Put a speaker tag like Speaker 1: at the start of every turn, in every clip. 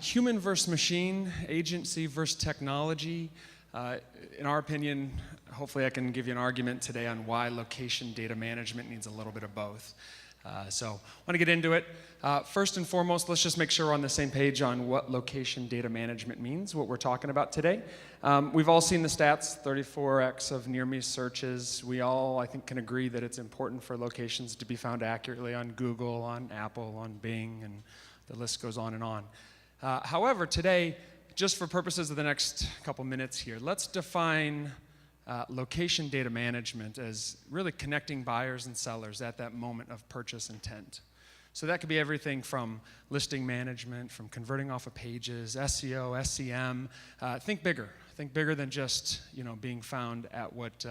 Speaker 1: Human versus machine, agency versus technology. In our opinion, hopefully I can give you an argument today on why location data management needs a little bit of both. I want to get into it. First and foremost, let's just make sure we're on the same page on what location data management means, what we're talking about today. We've all seen the stats, 34x of near-me searches. We all, I think, can agree that it's important for locations to be found accurately on Google, on Apple, on Bing, and the list goes on and on. However, today, just for purposes of the next couple minutes here, let's define location data management as really connecting buyers and sellers at that moment of purchase intent. So that could be everything from listing management, from converting off of pages, SEO, SEM. Think bigger than just being found at what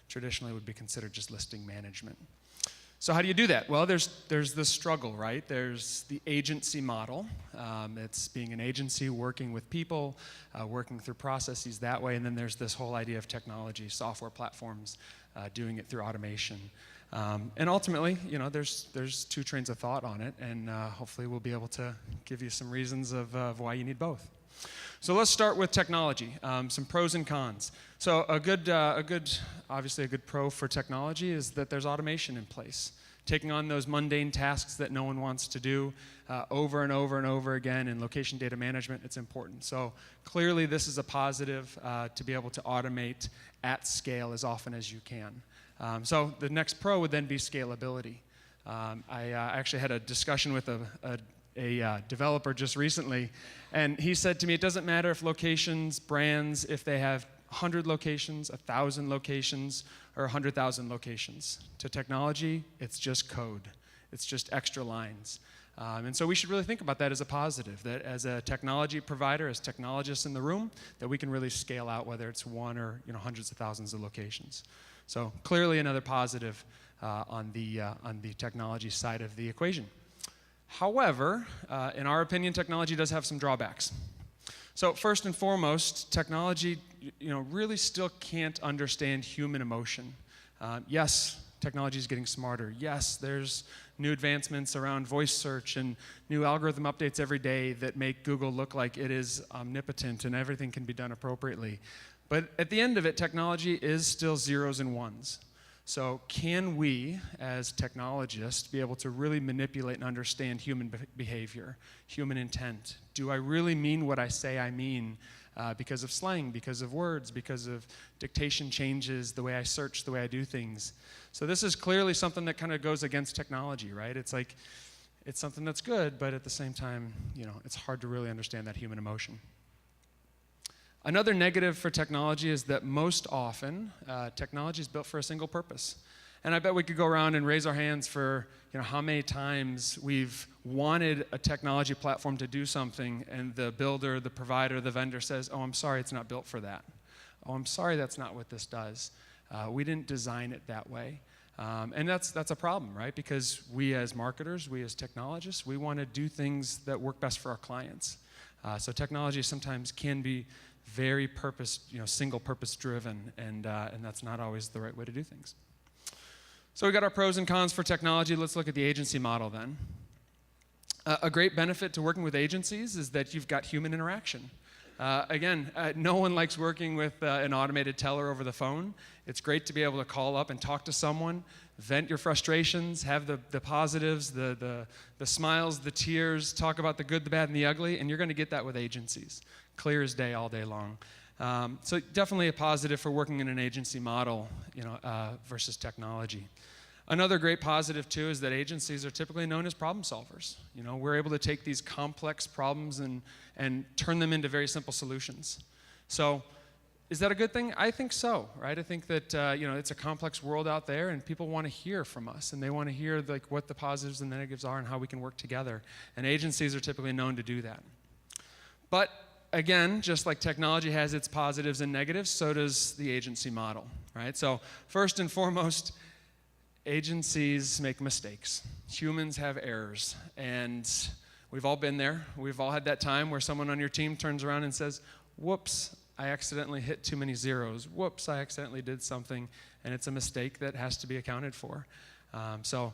Speaker 1: traditionally would be considered just listing management. So how do you do that? Well, there's the struggle, right? There's the agency model. It's being an agency, working with people, working through processes that way. And then there's this whole idea of technology, software platforms, doing it through automation. And ultimately, there's two trains of thought on it. And hopefully we'll be able to give you some reasons of why you need both. So let's start with technology, some pros and cons. So obviously a good pro for technology is that there's automation in place. Taking on those mundane tasks that no one wants to do over and over and over again in location data management, it's important. So clearly this is a positive to be able to automate at scale as often as you can. So the next pro would then be scalability. I actually had a discussion with a developer just recently, and he said to me, it doesn't matter if locations, brands, if they have 100 locations, 1,000 locations, or 100,000 locations. To technology, it's just code. It's just extra lines. And so we should really think about that as a positive, that as a technology provider, as technologists in the room, that we can really scale out whether it's one or hundreds of thousands of locations. So clearly another positive on the technology side of the equation. However, in our opinion, technology does have some drawbacks. So first and foremost, technology, really still can't understand human emotion. Yes, technology is getting smarter. Yes, there's new advancements around voice search and new algorithm updates every day that make Google look like it is omnipotent and everything can be done appropriately. But at the end of it, technology is still zeros and ones. So can we, as technologists, be able to really manipulate and understand human behavior, human intent? Do I really mean what I say I mean because of slang, because of words, because of dictation changes, the way I search, the way I do things? So this is clearly something that kind of goes against technology, right? It's like, it's something that's good, but at the same time, it's hard to really understand that human emotion. Another negative for technology is that most often, technology is built for a single purpose. And I bet we could go around and raise our hands for how many times we've wanted a technology platform to do something and the builder, the provider, the vendor says, oh, I'm sorry, it's not built for that. Oh, I'm sorry, that's not what this does. We didn't design it that way. And that's a problem, right? Because we as marketers, we as technologists, we want to do things that work best for our clients. So technology sometimes can be very single purpose driven, and that's not always the right way to do things. So we got our pros and cons for technology. Let's look at the agency model then. A great benefit to working with agencies is that you've got human interaction. No one likes working with an automated teller over the phone. It's great to be able to call up and talk to someone, vent your frustrations, have the positives, the smiles, the tears, talk about the good, the bad, and the ugly, and you're going to get that with agencies. Clear as day all day long. So definitely a positive for working in an agency model, versus technology. Another great positive too is that agencies are typically known as problem solvers. We're able to take these complex problems and turn them into very simple solutions. So is that a good thing? I think so, right? I think that it's a complex world out there, and people want to hear from us, and they want to hear what the positives and negatives are and how we can work together. And agencies are typically known to do that. But again, just like technology has its positives and negatives, so does the agency model, right? So first and foremost, agencies make mistakes. Humans have errors, and we've all been there. We've all had that time where someone on your team turns around and says, whoops, I accidentally hit too many zeros. Whoops, I accidentally did something, and it's a mistake that has to be accounted for. So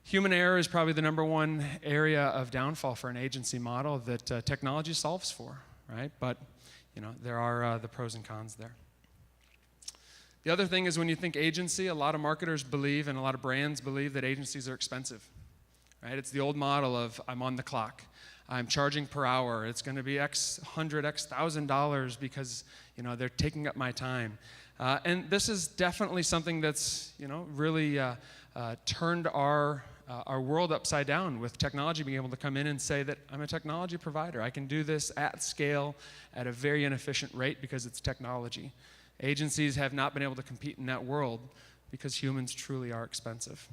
Speaker 1: Human error is probably the number one area of downfall for an agency model that technology solves for, right? But there are the pros and cons there. The other thing is when you think agency, a lot of marketers believe and a lot of brands believe that agencies are expensive, right? It's the old model of I'm on the clock. I'm charging per hour. It's going to be X hundred, X $1,000 because they're taking up my time. And this is definitely something that's really turned our world upside down, with technology being able to come in and say that I'm a technology provider. I can do this at scale at a very inefficient rate because it's technology. Agencies have not been able to compete in that world because humans truly are expensive.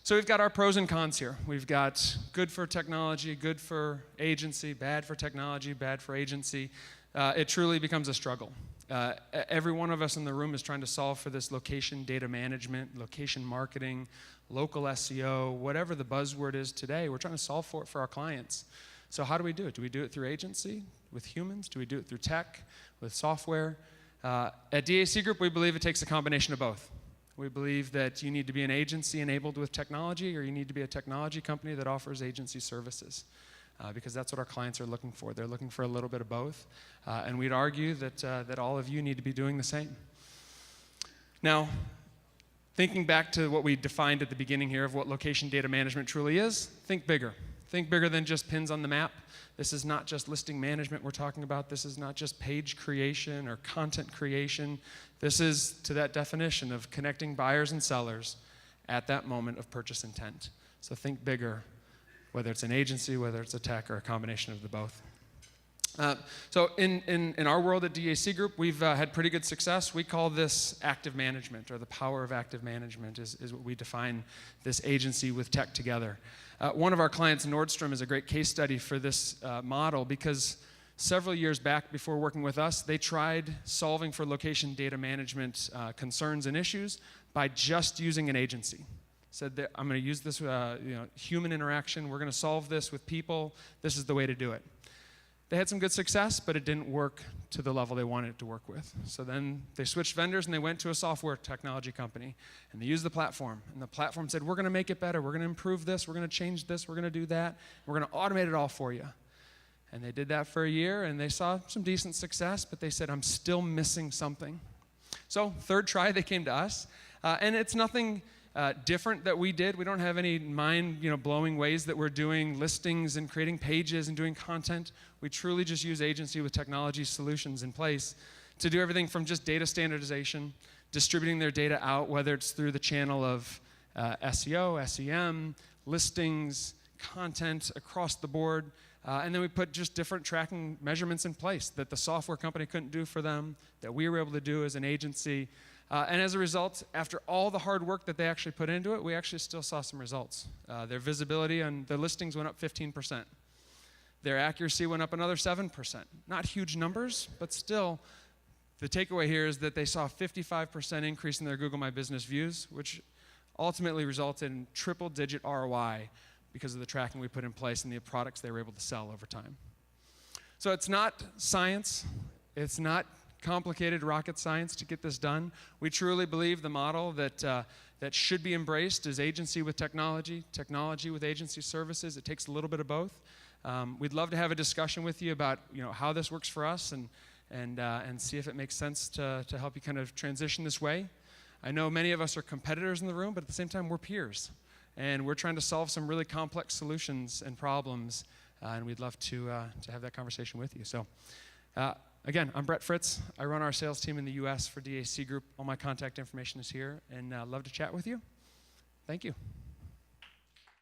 Speaker 1: So we've got our pros and cons here. We've got good for technology, good for agency, bad for technology, bad for agency. It truly becomes a struggle. Every one of us in the room is trying to solve for this location data management, location marketing, local SEO, whatever the buzzword is today. We're trying to solve for it for our clients. So how do we do it? Do we do it through agency, with humans? Do we do it through tech, with software? At DAC Group, we believe it takes a combination of both. We believe that you need to be an agency enabled with technology, or you need to be a technology company that offers agency services, because that's what our clients are looking for. They're looking for a little bit of both, and we'd argue that all of you need to be doing the same. Now, thinking back to what we defined at the beginning here of what location data management truly is, think bigger. Think bigger than just pins on the map. This is not just listing management we're talking about. This is not just page creation or content creation. This is to that definition of connecting buyers and sellers at that moment of purchase intent. So think bigger, whether it's an agency, whether it's a tech, or a combination of the both. So in our world at DAC Group, we've had pretty good success. We call this active management, or the power of active management is what we define this agency with tech together. One of our clients, Nordstrom, is a great case study for this model, because several years back, before working with us, they tried solving for location data management concerns and issues by just using an agency. Said that I'm going to use this human interaction. We're going to solve this with people. This is the way to do it. They had some good success, but it didn't work to the level they wanted it to work with. So then they switched vendors and they went to a software technology company, and they used the platform. And the platform said, we're going to make it better. We're going to improve this. We're going to change this. We're going to do that. We're going to automate it all for you. And they did that for a year, and they saw some decent success, but they said, I'm still missing something. So third try, they came to us. And it's nothing different that we did. We don't have any mind-blowing ways that we're doing listings and creating pages and doing content. We truly just use agency with technology solutions in place to do everything from just data standardization, distributing their data out, whether it's through the channel of SEO, SEM, listings, content across the board. And then we put just different tracking measurements in place that the software company couldn't do for them, that we were able to do as an agency. And as a result, after all the hard work that they actually put into it, we actually still saw some results. Their visibility on their listings went up 15%. Their accuracy went up another 7%. Not huge numbers, but still, the takeaway here is that they saw a 55% increase in their Google My Business views, which ultimately resulted in triple-digit ROI because of the tracking we put in place and the products they were able to sell over time. So it's not science. It's not complicated rocket science to get this done. We truly believe the model that should be embraced is agency with technology, technology with agency services. It takes a little bit of both. We'd love to have a discussion with you about how this works for us and see if it makes sense to help you kind of transition this way. I know many of us are competitors in the room, but at the same time we're peers, and we're trying to solve some really complex solutions and problems, and we'd love to have that conversation with you. So. Again, I'm Fritz. I run our sales team in the U.S. for DAC Group. All my contact information is here, and I'd love to chat with you. Thank you.